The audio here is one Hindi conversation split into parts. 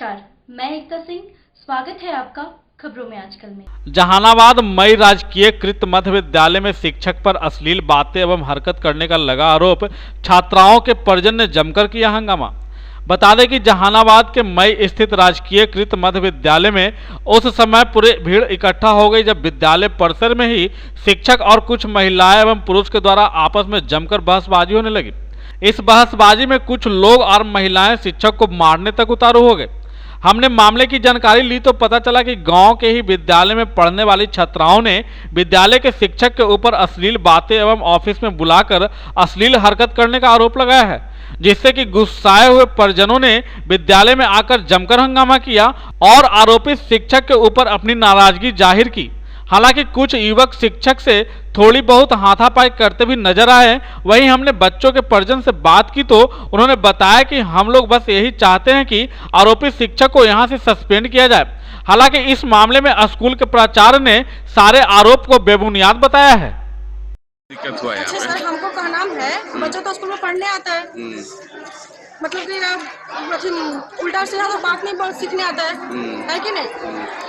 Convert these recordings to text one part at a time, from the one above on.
नमस्कार, मैं एकता सिंह। स्वागत है आपका खबरों में आजकल में। जहानाबाद मई राजकीयकृत मध्य विद्यालय में शिक्षक पर अश्लील बातें एवं हरकत करने का लगा आरोप, छात्राओं के परिजन ने जमकर किया हंगामा। बता दें कि जहानाबाद के मई स्थित राजकीयकृत मध्य विद्यालय में उस समय पूरे भीड़ इकट्ठा हो गई जब विद्यालय परिसर में ही शिक्षक और कुछ महिलाएं एवं पुरुष के द्वारा आपस में जमकर बहसबाजी होने लगी। इस बहसबाजी में कुछ लोग और महिलाएं शिक्षक को मारने तक उतारू हो गए। हमने मामले की जानकारी ली तो पता चला कि गांव के ही विद्यालय में पढ़ने वाली छात्राओं ने विद्यालय के शिक्षक के ऊपर अश्लील बातें एवं ऑफिस में बुलाकर अश्लील हरकत करने का आरोप लगाया है, जिससे कि गुस्साए हुए परिजनों ने विद्यालय में आकर जमकर हंगामा किया और आरोपित शिक्षक के ऊपर अपनी नाराजगी जाहिर की। हालांकि कुछ युवक शिक्षक से थोड़ी बहुत हाथापाई करते भी नजर आए। वहीं हमने बच्चों के परिजन से बात की तो उन्होंने बताया कि हम लोग बस यही चाहते हैं कि आरोपी शिक्षक को यहां से सस्पेंड किया जाए। हालांकि इस मामले में स्कूल के प्राचार्य ने सारे आरोप को बेबुनियाद बताया है। दिक्कत हुआ अच्छा सर, हमको क्या नाम है, बच्चा तो स्कूल में पढ़ने आता है, मतलब कि उल्टा सीधा तो बात नहीं बोल सीखने आता है कि नहीं।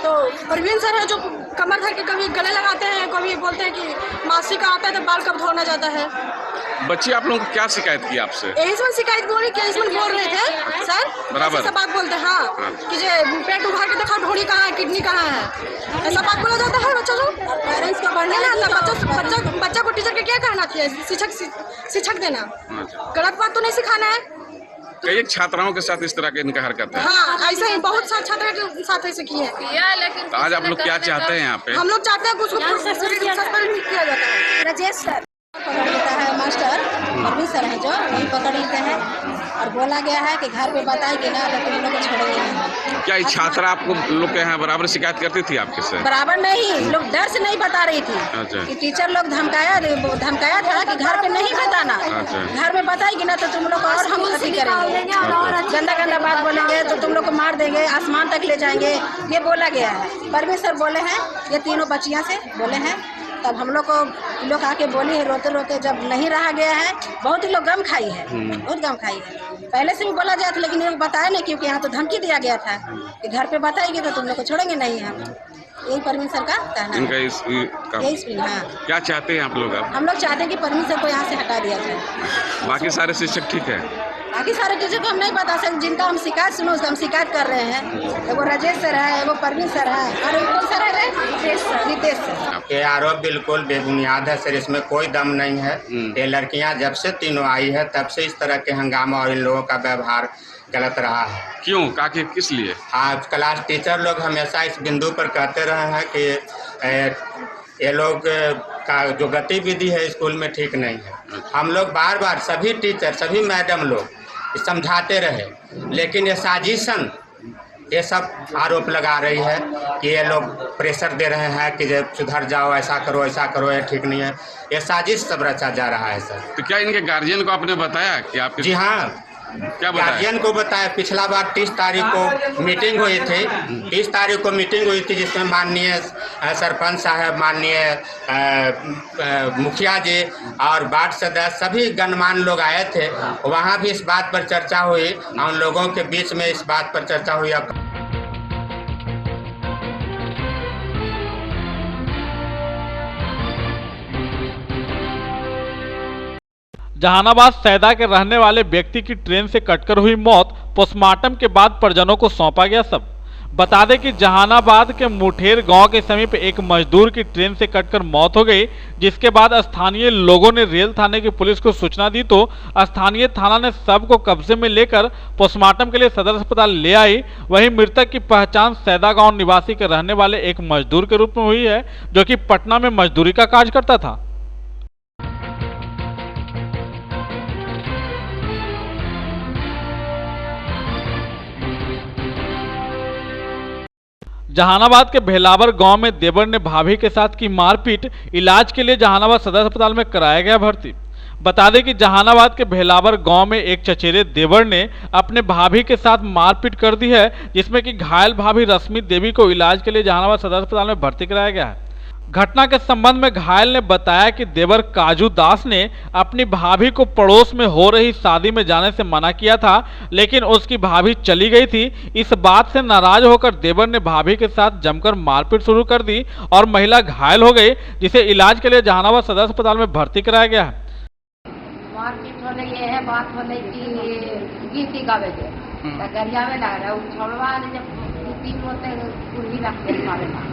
तो प्रवीण सर है जो कमर धर के कभी गले लगाते हैं, कभी बोलते हैं कि मासिक आता है तो बाल कब धोना जाता है। बच्चे आप लोगों को क्या शिकायत की आपसे? इसमें शिकायत बोली क्या, इसमें बोल रहे थे सर बराबर ऐसा बात बोलते हैं हाँ कि जो पेट उठा के देखा ढोड़ी कहाँ है, किडनी कहाँ है, ऐसा बात बोला जाता है। बच्चा लोग पेरेंट्स को पढ़ने ना आता, बच्चा को टीचर के क्या कहना चाहिए, शिक्षक देना, गलत बात तो नहीं सिखाना है। कई छात्राओं के साथ इस तरह के इनका हरकत है। हाँ, ऐसे ही बहुत सारे छात्रों के साथ ऐसे किए हैं। लेकिन तो आज आप लोग क्या चाहते हैं यहाँ पे? हम लोग चाहते हैं कि उसको सस्पेंड किया जाता है। राजेश सर पकड़ लेता है, मास्टर प्रवीण सर है जो वही पकड़ लेते हैं और बोला गया है कि घर पे बताएगी ना तो तुम लोग को छोड़ेंगे नहीं। क्या ये छात्रा आपको लोग के यहाँ बराबर शिकायत करती थी आपके से? बराबर नहीं, लोग डर से नहीं बता रही थी। अच्छा। कि टीचर लोग धमकाया था कि घर पे नहीं बताना। अच्छा। घर में बताएगी ना तो तुम लोग और हम क्षति करेंगे, गंदा गंदा बात बोलेंगे तो तुम लोग को मार देंगे, आसमान तक ले जाएंगे, ये बोला गया है। प्रवीण सर बोले हैं, ये तीनों बच्चियां से बोले हैं। तब हम लोग को लोग आके बोली है रोते रोते, जब नहीं रहा गया है बहुत ही लोग गम खाई है, बहुत गम खाई है। पहले से भी बोला गया था लेकिन ये बताया नहीं, क्योंकि यहाँ तो धमकी दिया गया था कि घर पे बताएगी तो तुम लोग को छोड़ेंगे नहीं। हम यही प्रवीण सर का कहना है। यही हाँ। क्या चाहते हैं आप लोग? हम लोग चाहते हैं कि प्रवीण सर को यहाँ से हटा दिया जाए। बाकी सारे शिक्षक ठीक है? बाकी सारे टीचर को हम नहीं बता सकते, जिनका हम शिकायत सुनो उसका हम शिकायत कर रहे हैं। एगो राजेश सर है, एगो प्रवीण सर है और कौन सर है, रितेश सर। ये आरोप बिल्कुल बेबुनियाद है सर, इसमें कोई दम नहीं है। ये लड़कियां जब से तीनों आई है तब से इस तरह के हंगामा और इन लोगों का व्यवहार गलत रहा है। क्यों, काके किस लिए? हाँ, क्लास टीचर लोग हमेशा इस बिंदु पर कहते रहे हैं कि ये लोग का जो गतिविधि है स्कूल में ठीक नहीं है। हम लोग बार बार सभी टीचर सभी मैडम लोग समझाते रहे, लेकिन ये साजिशन ये सब आरोप लगा रही है कि ये लोग प्रेशर दे रहे हैं कि जब सुधर जाओ, ऐसा करो, ये ठीक नहीं है। ये साजिश सब रचा जा रहा है सर। तो क्या इनके गार्जियन को आपने बताया कि आपके? जी हाँ, क्या बताया? गार्जियन को बताया। पिछला बार 30 तारीख को मीटिंग हुई थी, 30 तारीख को मीटिंग हुई थी जिसमें माननीय सरपंच साहब, माननीय मुखिया जी और वार्ड सदस्य सभी गणमान्य लोग आए थे। वहाँ भी इस बात पर चर्चा हुई, उन लोगों के बीच में इस बात पर चर्चा हुई। अब जहानाबाद सैदा के रहने वाले व्यक्ति की ट्रेन से कटकर हुई मौत, पोस्टमार्टम के बाद परिजनों को सौंपा गया सब। बता दें कि जहानाबाद के मुठेर गांव के समीप एक मजदूर की ट्रेन से कटकर मौत हो गई, जिसके बाद स्थानीय लोगों ने रेल थाने की पुलिस को सूचना दी तो स्थानीय थाना ने शव को कब्जे में लेकर पोस्टमार्टम के लिए सदर अस्पताल ले आई। वहीं मृतक की पहचान सैदा गांव निवासी के रहने वाले एक मजदूर के रूप में हुई है, जो कि पटना में मजदूरी का कार्य करता था। जहानाबाद के भेलावर गांव में देवर ने भाभी के साथ की मारपीट, इलाज के लिए जहानाबाद सदर अस्पताल में कराया गया भर्ती। बता दें कि जहानाबाद के भेलावर गांव में एक चचेरे देवर ने अपने भाभी के साथ मारपीट कर दी है, जिसमें कि घायल भाभी रश्मि देवी को इलाज के लिए जहानाबाद सदर अस्पताल में भर्ती कराया गया है। घटना के संबंध में घायल ने बताया कि देवर काजू दास ने अपनी भाभी को पड़ोस में हो रही शादी में जाने से मना किया था, लेकिन उसकी भाभी चली गई थी। इस बात से नाराज होकर देवर ने भाभी के साथ जमकर मारपीट शुरू कर दी और महिला घायल हो गई, जिसे इलाज के लिए जहानाबाद सदर अस्पताल में भर्ती कराया गया है। मारपीट होने ये है बात होने की गीत गावे के गरिया में लग रहा है छोड़वा ने जब 3 होते कुर्सी रखते हमारे पास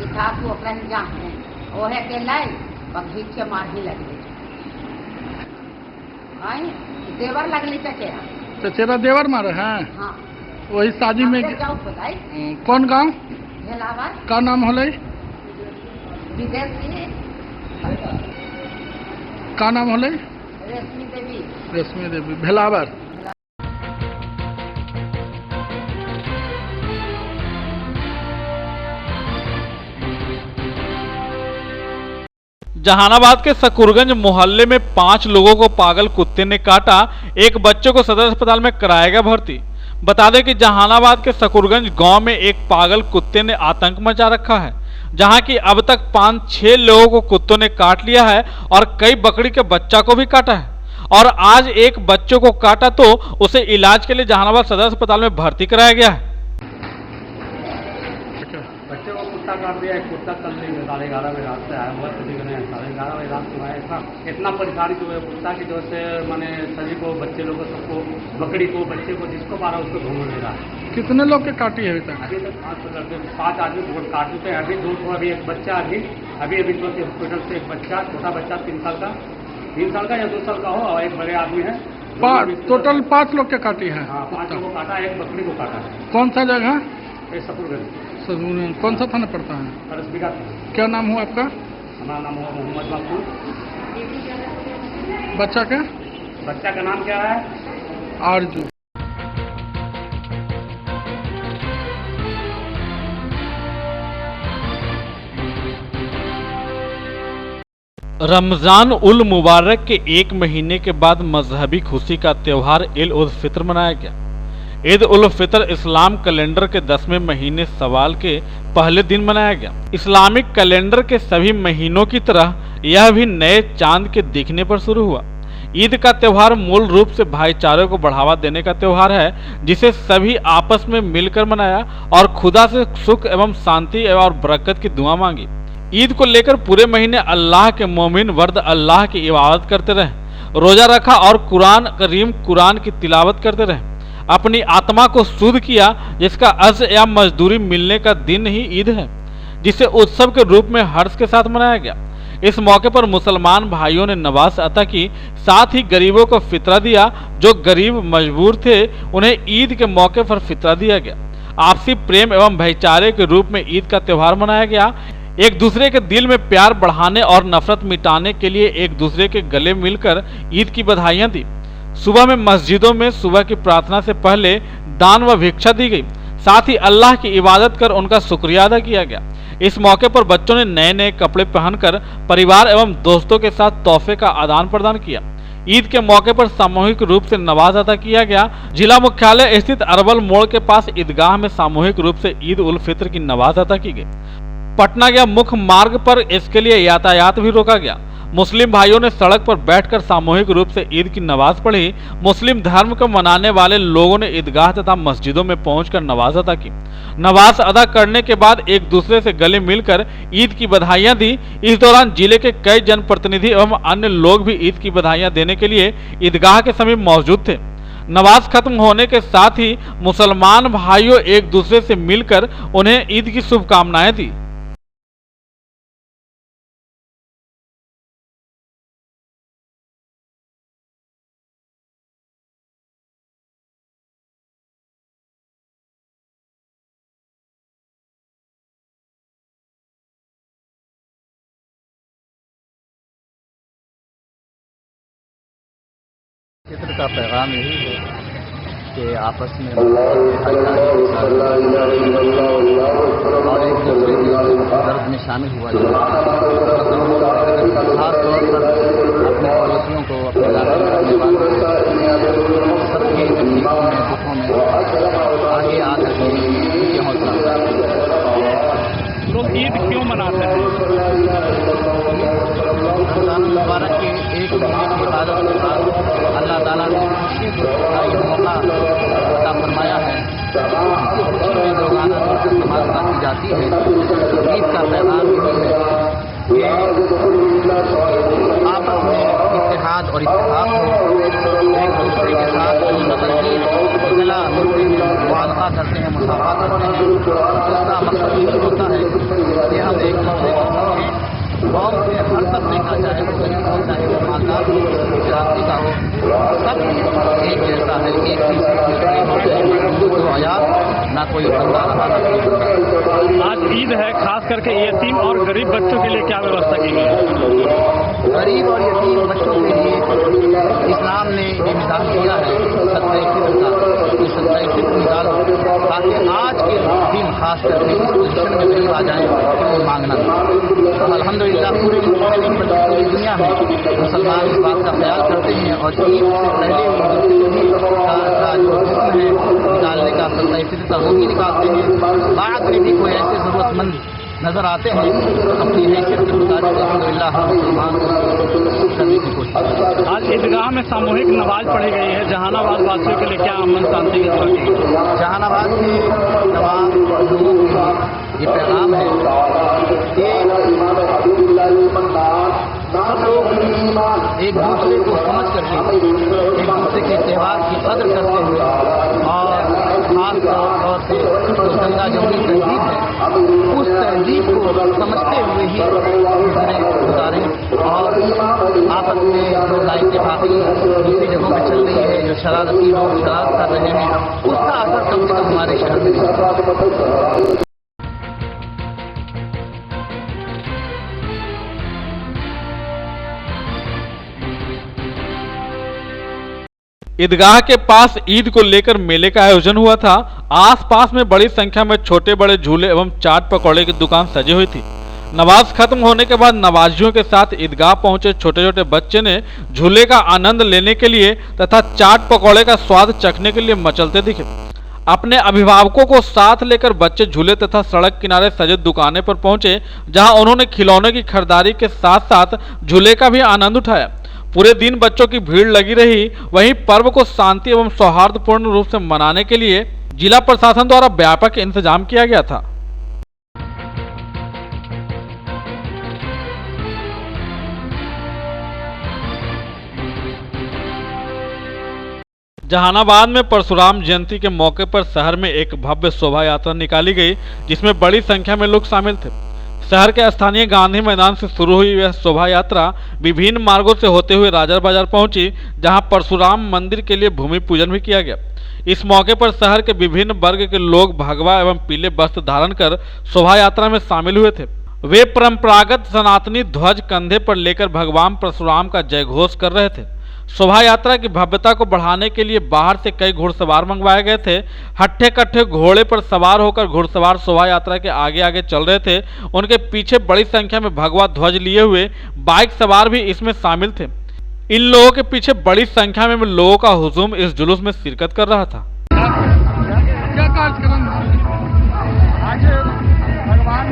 था तो अपना जान है वो है के लाई बखीच के मार ही लगे आई देवर लगली चचेरा देवर मारे हैं। हाँ वही शादी में जाओ बताई कौन गांव भेलावर का नाम होले विदेशी का नाम होले रेशमी देवी भेलावर। जहानाबाद के सकूरगंज मोहल्ले में 5 लोगों को पागल कुत्ते ने काटा, एक बच्चे को सदर अस्पताल में कराया गया भर्ती। बता दें कि जहानाबाद के सकूरगंज गांव में एक पागल कुत्ते ने आतंक मचा रखा है, जहां की अब तक 5-6 लोगों को कुत्तों ने काट लिया है और कई बकरी के बच्चा को भी काटा है और आज एक बच्चों को काटा तो उसे इलाज के लिए जहानाबाद सदर अस्पताल में भर्ती कराया गया है। बच्चे को कुत्ता काट दिया, एक कुत्ता कल 11:30 बजे रात से आया हुआ, सभी ने 11:30 बजे रात को आया। इतना परेशानी जो है कुत्ता की जो से मैंने सभी को बच्चे लोगों सबको बकरी को बच्चे को जिसको मारा उसको घूम ले रहा है। कितने लोग के काटी है अभी तक 5 आदमी काट चुके हैं। अभी 2 अभी एक बच्चा अभी हॉस्पिटल से एक बच्चा छोटा बच्चा 3 साल का या 2 साल का हो और एक बड़े आदमी है। टोटल 5 लोग के काटी है। हाँ 5 लोगों को काटा, एक बकरी को काटा है। कौन सा जगह? सकूरगंज। कौन सा थाना पड़ता है? क्या नाम हुआ आपका? हमारा नाम हुआ मोहम्मद मकबूल। बच्चा का नाम क्या है? आरजू। रमजान उल मुबारक के 1 महीने के बाद मजहबी खुशी का त्यौहार ईद उल फित्र मनाया गया। ईद उल फित्र इस्लाम कैलेंडर के 10वें महीने सवाल के पहले दिन मनाया गया। इस्लामिक कैलेंडर के सभी महीनों की तरह यह भी नए चांद के दिखने पर शुरू हुआ। ईद का त्यौहार मूल रूप से भाईचारे को बढ़ावा देने का त्यौहार है, जिसे सभी आपस में मिलकर मनाया और खुदा से सुख एवं शांति और बरकत की दुआ मांगी। ईद को लेकर पूरे महीने अल्लाह के मोमिन वर्द अल्लाह की इबादत करते रहे, रोजा रखा और कुरान की तिलावत करते रहे, अपनी आत्मा को शुद्ध किया, जिसका अज्र या मजदूरी मिलने का दिन ही ईद है, जिसे उत्सव के रूप में हर्ष के साथ मनाया गया। इस मौके पर मुसलमान भाइयों ने नमाज अता की, साथ ही गरीबों को फितरा दिया। जो गरीब मजबूर थे उन्हें ईद के मौके पर फितरा दिया गया। आपसी प्रेम एवं भाईचारे के रूप में ईद का त्यौहार मनाया गया। एक दूसरे के दिल में प्यार बढ़ाने और नफरत मिटाने के लिए एक दूसरे के गले मिलकर ईद की बधाइयां दी। सुबह में मस्जिदों में सुबह की प्रार्थना से पहले दान व भिक्षा दी गई, साथ ही अल्लाह की इबादत कर उनका शुक्रिया अदा किया गया। इस मौके पर बच्चों ने नए नए कपड़े पहनकर परिवार एवं दोस्तों के साथ तोहफे का आदान प्रदान किया। ईद के मौके पर सामूहिक रूप से नमाज अदा किया गया। जिला मुख्यालय स्थित अरबल मोड़ के पास ईदगाह में सामूहिक रूप से ईद उल फित्र की नमाज अदा की गई। पटना गया मुख्य मार्ग पर इसके लिए यातायात भी रोका गया। मुस्लिम भाइयों ने सड़क पर बैठकर सामूहिक रूप से ईद की नमाज पढ़ी। मुस्लिम धर्म को मनाने वाले लोगों ने ईदगाह तथा मस्जिदों में पहुंचकर नमाज अदा की। नमाज अदा करने के बाद एक दूसरे से गले मिलकर ईद की बधाइयां दी। इस दौरान जिले के कई जनप्रतिनिधि एवं अन्य लोग भी ईद की बधाइयां देने के लिए ईदगाह के समीप मौजूद थे। नमाज खत्म होने के साथ ही मुसलमान भाइयों एक दूसरे से मिलकर उन्हें ईद की शुभकामनाएं दी। चित्र का पैगाम यही है कि आपस में और एक दूसरे के दर्द में शामिल हुआ जाए। खास तौर पर अपने पड़ोसियों को, अपने इलाके में रहने वालों सबकी तकलीफों में, दुखों में आगे आकर के उनकी हौसला लोग ईद क्यों मनाते हैं? रमज़ान मुबारक के एक महीने की इबादत के बाद अल्लाह ताला ने का ये मौका अता फरमाया है। इसकी खुशी में रोज़ाना नमाज अदा की जाती है। ईद का पैगाम यही है कि आपस में इत्तेहाद और इत्तेफाक हो, एक दूसरे के साथ गला मिलते हैं, मुआलका करते हैं, मुसाफा करते हैं। इसका मकसद यही होता है कि हम एक दूसरे को समझें। कौम से हर तबके का, चाहे वो गरीब हो, चाहे वो मालदार हो, जाति का हो, सब एक जैसा है। एक ही से कोई आया ना कोई बंदा रहा ना कोई। आज ईद है, खास करके यतीम और गरीब बच्चों के लिए क्या व्यवस्था की गई है? गरीब और यतीम बच्चों के लिए इस्लाम ने ये निजाम किया है सदक़े फित्र का, कि सदक़े फित्र निकालो ताकि आज के दिन खास करके इस पोजीशन में गरीब आ जाए तो मांगना। तो अल्हम्दुलिल्लाह पूरी दुनिया में मुसलमान इस बात का ख्याल करते हैं और ईद से पहले का जो हुक्म है निकालने का, सदक़े फित्र का, वो भी निकालते हैं। बाद में भी कोई ऐसे ज़रूरतमंद नजर आते हैं अपनी हैसियत के मुताबिक अल्हम्दुलिल्लाह हम मुसलमान को करने की कोशिश। आज ईदगाह में सामूहिक नमाज पढ़ी गई है। जहानाबाद वासियों के लिए क्या अमन शांति की दुआ की गई? जहानाबाद के तमाम लोगों के लिए ये पैगाम है कि सब लोग एक दूसरे को समझ करके एक दूसरे के त्यौहार की कदर करते हुए और खास तौर से जो गंगा जमुनी तहजीब है उस तहजीब को समझते हुए ही गुजारें और आपस में जो लाइत्तेफाकी दूसरी जगहों में चल रही है, जो शरारती लोग शरारत कर रहे हैं, उसका असर कम से कम हमारे शहर में नहीं। ईदगाह के पास ईद को लेकर मेले का आयोजन हुआ था। आसपास में बड़ी संख्या में छोटे बड़े झूले एवं चाट पकौड़े की दुकान सजी हुई थी। नमाज खत्म होने के बाद नमाजियों के साथ ईदगाह पहुंचे छोटे छोटे बच्चे ने झूले का आनंद लेने के लिए तथा चाट पकौड़े का स्वाद चखने के लिए मचलते दिखे। अपने अभिभावकों को साथ लेकर बच्चे झूले तथा सड़क किनारे सजे दुकानें पर पहुंचे, जहां उन्होंने खिलौने की खरीदारी के साथ साथ झूले का भी आनंद उठाया। पूरे दिन बच्चों की भीड़ लगी रही। वहीं पर्व को शांति एवं सौहार्दपूर्ण रूप से मनाने के लिए जिला प्रशासन द्वारा व्यापक इंतजाम किया गया था। जहानाबाद में परशुराम जयंती के मौके पर शहर में एक भव्य शोभा यात्रा निकाली गई, जिसमें बड़ी संख्या में लोग शामिल थे। शहर के स्थानीय गांधी मैदान से शुरू हुई यह शोभा यात्रा विभिन्न मार्गों से होते हुए राजा बाजार पहुंची, जहां परशुराम मंदिर के लिए भूमि पूजन भी किया गया। इस मौके पर शहर के विभिन्न वर्ग के लोग भगवा एवं पीले वस्त्र धारण कर शोभा यात्रा में शामिल हुए थे। वे परंपरागत सनातनी ध्वज कंधे पर लेकर भगवान परशुराम का जयघोष कर रहे थे। शोभा यात्रा की भव्यता को बढ़ाने के लिए बाहर से कई घुड़सवार मंगवाए गए थे। हट्ठे कट्ठे घोड़े पर सवार होकर घुड़सवार शोभा यात्रा के आगे आगे चल रहे थे। उनके पीछे बड़ी संख्या में भगवा ध्वज लिए हुए बाइक सवार भी इसमें शामिल थे। इन लोगों के पीछे बड़ी संख्या में लोगों का हुजूम इस जुलूस में शिरकत कर रहा था। क्या कार्यक्रम आज भगवान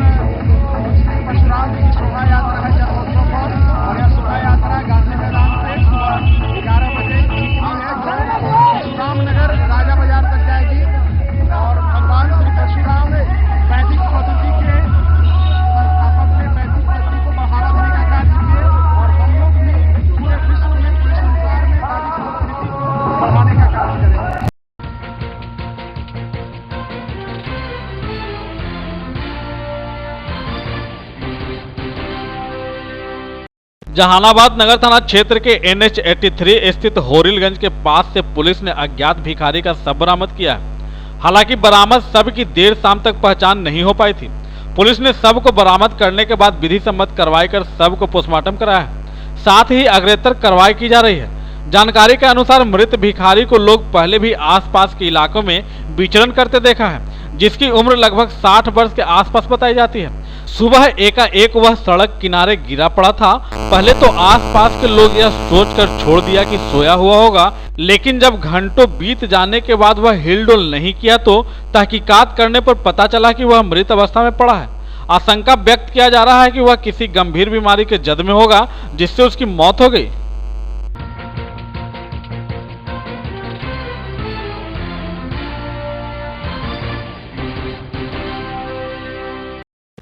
परशुराम की शोभा यात्रा है जन्मोत्सव पर, और यह शोभा यात्रा गांधी मैदान से सुबह 11 बजे परशुराम नगर राजा बाजार तक जाएगी और भगवान श्री परशुराम 35 पद्धति के संस्थापक ने 35 पद्धति को बढ़ावा देने का कार्य किए और हम लोग भी पूरे विश्व में, पूरे संसार में 35 पद्धति को बढ़ाने का कार्य करेंगे। जहानाबाद नगर थाना क्षेत्र के NH 83 स्थित होरिलगंज के पास से पुलिस ने अज्ञात भिखारी का शव बरामद किया है। हालांकि बरामद शव की देर शाम तक पहचान नहीं हो पाई थी। पुलिस ने शव को बरामद करने के बाद विधि सम्मत कार्रवाई कर शव को पोस्टमार्टम कराया है। साथ ही अग्रेतर कार्रवाई की जा रही है। जानकारी के अनुसार मृत भिखारी को लोग पहले भी आसपास के इलाकों में विचरण करते देखा है, जिसकी उम्र लगभग 60 वर्ष के आसपास बताई जाती है। सुबह एकाएक वह सड़क किनारे गिरा पड़ा था। पहले तो आसपास के लोग यह सोचकर छोड़ दिया कि सोया हुआ होगा, लेकिन जब घंटों बीत जाने के बाद वह हिलडुल नहीं किया तो तहकीकात करने पर पता चला कि वह मृत अवस्था में पड़ा है। आशंका व्यक्त किया जा रहा है कि वह किसी गंभीर बीमारी के जद में होगा, जिससे उसकी मौत हो गई।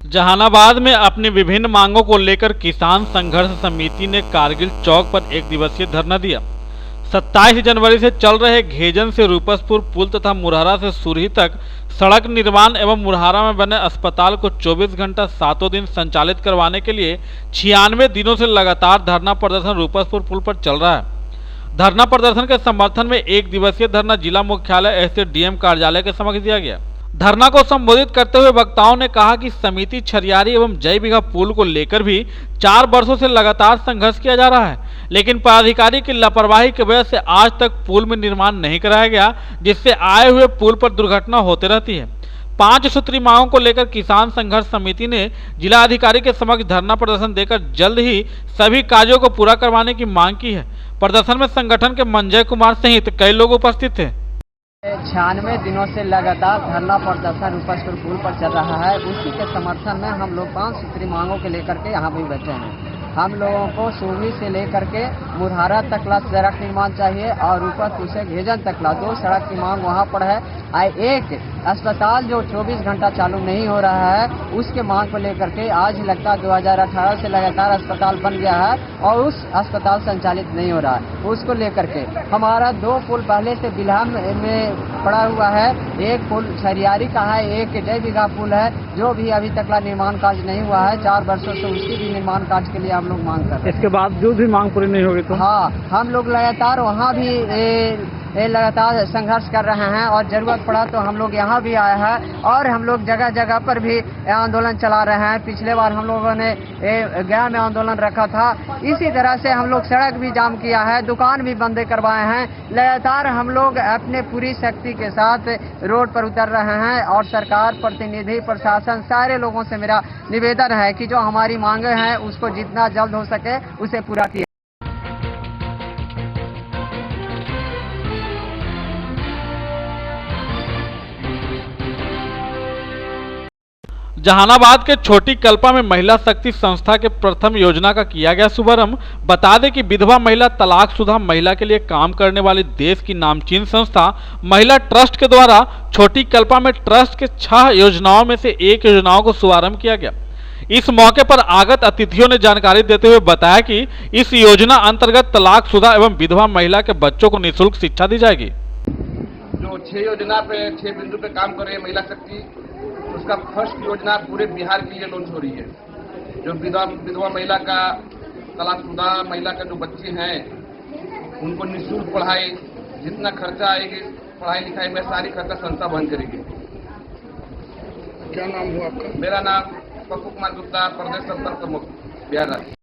जहानाबाद में अपनी विभिन्न मांगों को लेकर किसान संघर्ष समिति ने कारगिल चौक पर एक दिवसीय धरना दिया। 27 जनवरी से चल रहे घेजन से रूपसपुर पुल तथा मुरहरा से सुरही तक सड़क निर्माण एवं मुरहरा में बने अस्पताल को 24 घंटा 7 दिन संचालित करवाने के लिए 96 दिनों से लगातार धरना प्रदर्शन रूपसपुर पुल पर चल रहा है। धरना प्रदर्शन के समर्थन में एक दिवसीय धरना जिला मुख्यालय एसडीएम कार्यालय के समक्ष दिया गया। धरना को संबोधित करते हुए वक्ताओं ने कहा कि समिति छरियारी एवं जय बिघा पुल को लेकर भी 4 वर्षों से लगातार संघर्ष किया जा रहा है, लेकिन पदाधिकारी की लापरवाही की वजह से आज तक पुल में निर्माण नहीं कराया गया, जिससे आए हुए पुल पर दुर्घटना होती रहती है। 5 सूत्री मांगों को लेकर किसान संघर्ष समिति ने जिला अधिकारी के समक्ष धरना प्रदर्शन देकर जल्द ही सभी कार्यों को पूरा करवाने की मांग की है। प्रदर्शन में संगठन के मंजय कुमार सहित कई लोग उपस्थित थे। 96 दिनों से लगातार धरना प्रदर्शन रूपसपुर पुल पर चल रहा है। उसी के समर्थन में हम लोग 5 सूत्री मांगों के लेकर के यहाँ पे बैठे हैं। हम लोगों को सूरी से लेकर के मुरहरा तकला सड़क निर्माण चाहिए और रूपसपुर से घेजन तकला 2 सड़क की मांग वहाँ पर है। एक अस्पताल जो 24 घंटा चालू नहीं हो रहा है, उसके मांग को लेकर के आज लगता 2018 से लगातार अस्पताल बन गया है और उस अस्पताल संचालित नहीं हो रहा है। उसको लेकर के हमारा 2 पुल पहले से बिल्हा में पड़ा हुआ है। एक पुल छरियारी का है, एक जय बिघा पुल है, जो भी अभी तक निर्माण कार्य नहीं हुआ है। 4 वर्षों से उसकी भी निर्माण कार्य के लिए हम लोग मांग कर रहे हैं। इसके बाद जो भी मांग पूरी नहीं होगी तो हाँ, हम लोग लगातार वहाँ भी लगातार संघर्ष कर रहे हैं और जरूरत पड़ा तो हम लोग यहाँ भी आए हैं और हम लोग जगह जगह पर भी आंदोलन चला रहे हैं। पिछले बार हम लोगों ने गया में आंदोलन रखा था। इसी तरह से हम लोग सड़क भी जाम किया है, दुकान भी बंद करवाए हैं। लगातार हम लोग अपने पूरी शक्ति के साथ रोड पर उतर रहे हैं और सरकार, प्रतिनिधि, प्रशासन, सारे लोगों से मेरा निवेदन है कि जो हमारी मांगे हैं उसको जितना जल्द हो सके उसे पूरा किया। जहानाबाद के छोटी कल्पा में महिला शक्ति संस्था के प्रथम योजना का किया गया शुभारंभ। बता दें कि विधवा महिला, तलाकशुदा महिला के लिए काम करने वाली देश की नामचीन संस्था महिला ट्रस्ट के द्वारा छोटी कल्पा में ट्रस्ट के 6 योजनाओं में से एक योजनाओं को शुभारंभ किया गया। इस मौके पर आगत अतिथियों ने जानकारी देते हुए बताया कि इस योजना अंतर्गत तलाकशुदा एवं विधवा महिला के बच्चों को निःशुल्क शिक्षा दी जाएगी। जो 6 योजना पे 6 बिंदु पे काम कर रही है महिला शक्ति, उसका फर्स्ट योजना पूरे बिहार के लिए लॉन्च हो रही है। जो विधवा महिला का, तलाकशुदा महिला का जो बच्चे हैं उनको निःशुल्क पढ़ाई, जितना खर्चा आएगी पढ़ाई लिखाई में सारी खर्चा संस्था वहन करेगी। क्या नाम हुआ आपका? मेरा नाम पप्पू कुमार गुप्ता, प्रदेश संपर्क प्रमुख बिहार राज्य।